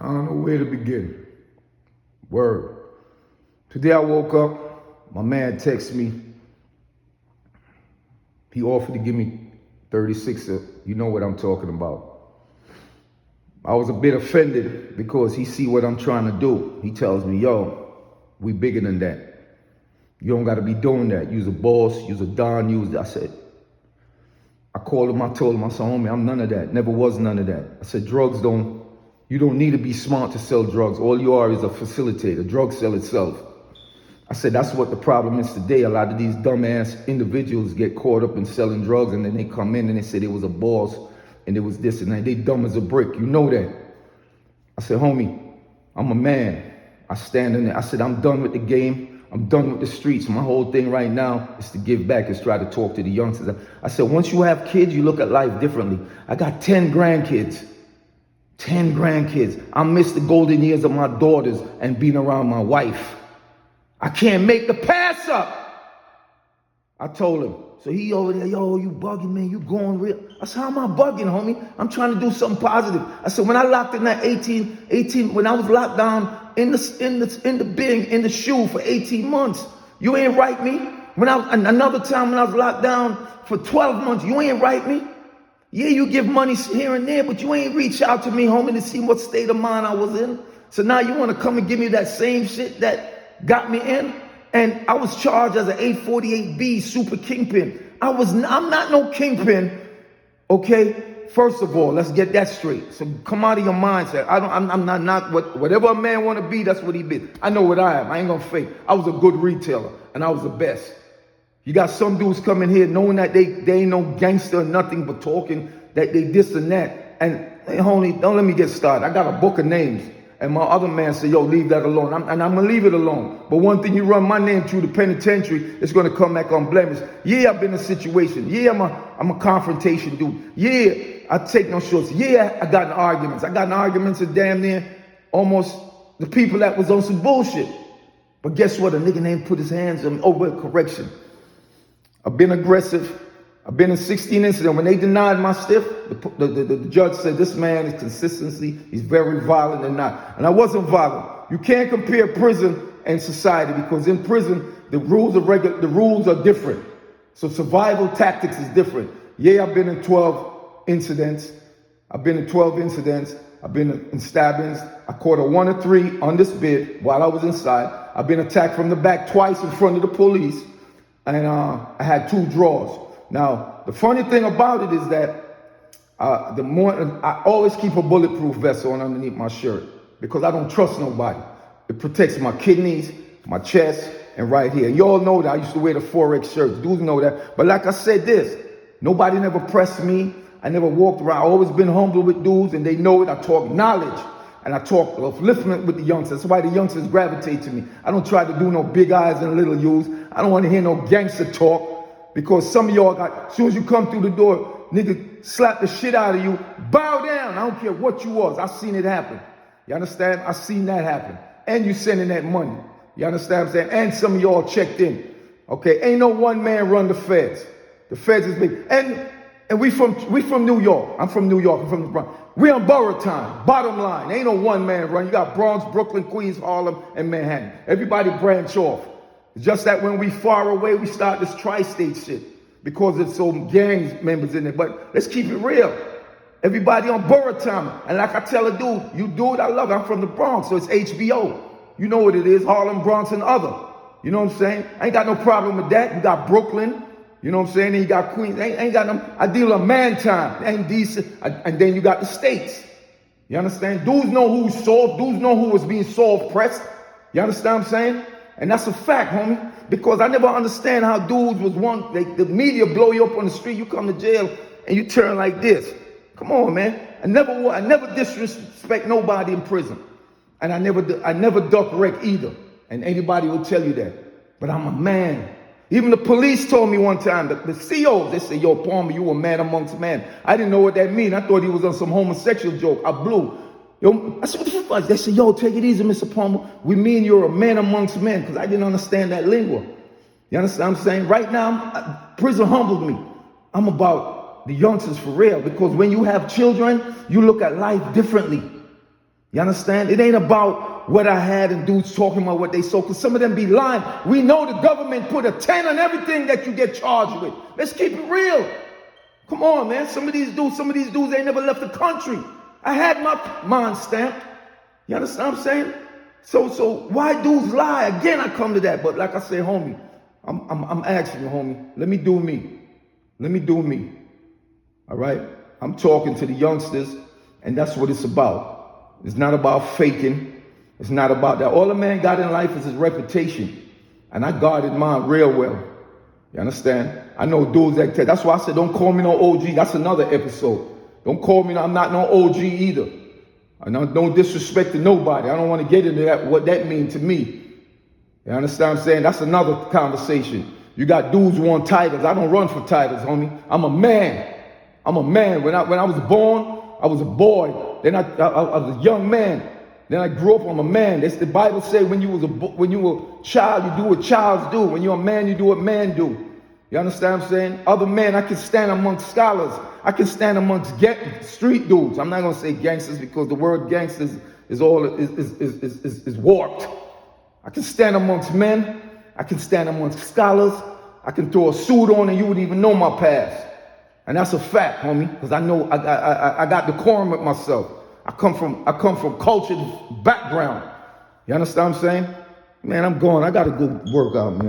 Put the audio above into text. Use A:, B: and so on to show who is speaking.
A: I don't know where to begin. Word. Today I woke up, my man texted me. He offered to give me 36. You know what I'm talking about. I was a bit offended because he see what I'm trying to do. He tells me, yo, we bigger than that. You don't got to be doing that. You's a boss, you's a don, I said, I called him, I told him, I said, homie, I'm none of that. Never was none of that. I said, you don't need to be smart to sell drugs. All you are is a facilitator. Drugs sell itself. I said, that's what the problem is today. A lot of these dumbass individuals get caught up in selling drugs, and then they come in and they say they was a boss and it was this and that. They dumb as a brick. You know that. I said, homie, I'm a man. I stand in there. I said, I'm done with the game. I'm done with the streets. My whole thing right now is to give back, is try to talk to the youngsters. I said, once you have kids, you look at life differently. I got 10 grandkids. 10 grandkids. I miss the golden years of my daughters and being around my wife. I can't make the pass up. I told him. So he over there, yo, you bugging, man. You going real. I said, how am I bugging, homie? I'm trying to do something positive. I said, when I locked in that 18, when I was locked down in the shoe for 18 months, you ain't write me. Another time when I was locked down for 12 months, you ain't write me. Yeah, you give money here and there, but you ain't reach out to me, homie, to see what state of mind I was in. So now you want to come and give me that same shit that got me in? And I was charged as an 848B super kingpin. I'm not no kingpin, okay? First of all, let's get that straight. So come out of your mindset. I'm not whatever a man want to be, that's what he be. I know what I am. I ain't gonna fake. I was a good retailer, and I was the best. You got some dudes coming here knowing that they ain't no gangster or nothing, but talking that they this and that. And hey, homie, don't let me get started. I got a book of names. And my other man said, yo, leave that alone. I'm going to leave it alone. But one thing, you run my name through the penitentiary, it's going to come back unblemished. Yeah, I've been in a situation. Yeah, I'm a confrontation dude. Yeah, I take no shorts. Yeah, I got in arguments. I got in arguments with damn near almost the people that was on some bullshit. But guess what? A nigga ain't put his hands on me. Oh, well, correction. I've been aggressive. I've been in 16 incidents. When they denied my stiff, the judge said, this man is consistency. He's very violent and not. And I wasn't violent. You can't compare prison and society, because in prison, the rules are different. So survival tactics is different. Yeah, I've been in 12 incidents. I've been in stabbings. I caught a 1 or 3 on this bid while I was inside. I've been attacked from the back twice in front of the police. And I had 2 draws. Now, the funny thing about it is that I always keep a bulletproof vest on underneath my shirt, because I don't trust nobody. It protects my kidneys, my chest, and right here. You all know that I used to wear the Forex shirts. Dudes know that. But like I said nobody never pressed me. I never walked around. I always been humble with dudes, and they know it. I talk knowledge, and I talk upliftment with the youngsters. That's why the youngsters gravitate to me. I don't try to do no big eyes and little U's. I don't want to hear no gangster talk. Because some of y'all as soon as you come through the door, nigga slap the shit out of you, bow down. I don't care what you was. I seen it happen. You understand? I seen that happen. And you sending that money. You understand what I'm saying? And some of y'all checked in. Okay? Ain't no one man run the feds. The feds is big. And we from New York. I'm from New York. I'm from the Bronx. We on borough time. Bottom line. Ain't no one man run. You got Bronx, Brooklyn, Queens, Harlem, and Manhattan. Everybody branch off. It's just that when we far away, we start this tri-state shit because it's so gang members in there. But let's keep it real. Everybody on borough time. And like I tell a dude, you do it, I love it. I'm from the Bronx, so it's HBO. You know what it is, Harlem, Bronx, and other. You know what I'm saying? I ain't got no problem with that. You got Brooklyn, you know what I'm saying? And you got Queens. Ain't got no, I deal with man time. Ain't decent. And then you got the states. You understand? Dudes know who's soft. Dudes know who was being soft pressed. You understand what I'm saying? And that's a fact, homie, because I never understand how dudes was the media blow you up on the street, you come to jail, and you turn like this. Come on, man. I never disrespect nobody in prison. And I never duck wreck either. And anybody will tell you that. But I'm a man. Even the police told me one time, the COs, they said, yo, Palmer, you a man amongst men. I didn't know what that mean. I thought he was on some homosexual joke. I blew. Yo, I said, what the fuck was? They said, yo, take it easy, Mr. Palmer. We mean you're a man amongst men, because I didn't understand that lingo. You understand what I'm saying? Right now, prison humbled me. I'm about the youngsters for real, because when you have children, you look at life differently. You understand? It ain't about what I had and dudes talking about what they sold, because some of them be lying. We know the government put a 10 on everything that you get charged with. Let's keep it real. Come on, man. Some of these dudes ain't never left the country. I had my mind stamped. You understand what I'm saying? So why dudes lie? Again, I come to that. But like I said, homie, I'm asking you, homie, let me do me. Let me do me. All right? I'm talking to the youngsters, and that's what it's about. It's not about faking. It's not about that. All a man got in life is his reputation. And I guarded mine real well. You understand? I know dudes that tell. That's why I said don't call me no OG. That's another episode. Don't call me, I'm not no OG either. I don't disrespect to nobody. I don't want to get into that, what that means to me. You understand what I'm saying? That's another conversation. You got dudes who want titles. I don't run for titles, homie. I'm a man. I'm a man. When I was born, I was a boy. Then I was a young man. Then I grew up, I'm a man. That's the Bible say when you were a child, you do what childs do. When you're a man, you do what men do. You understand what I'm saying? Other men, I can stand amongst scholars. I can stand amongst street dudes. I'm not gonna say gangsters because the word gangsters is warped. I can stand amongst men. I can stand amongst scholars. I can throw a suit on and you wouldn't even know my past. And that's a fact, homie, because I know I got decorum with myself. I come from cultured background. You understand what I'm saying? Man, I'm going. I gotta go work out, man.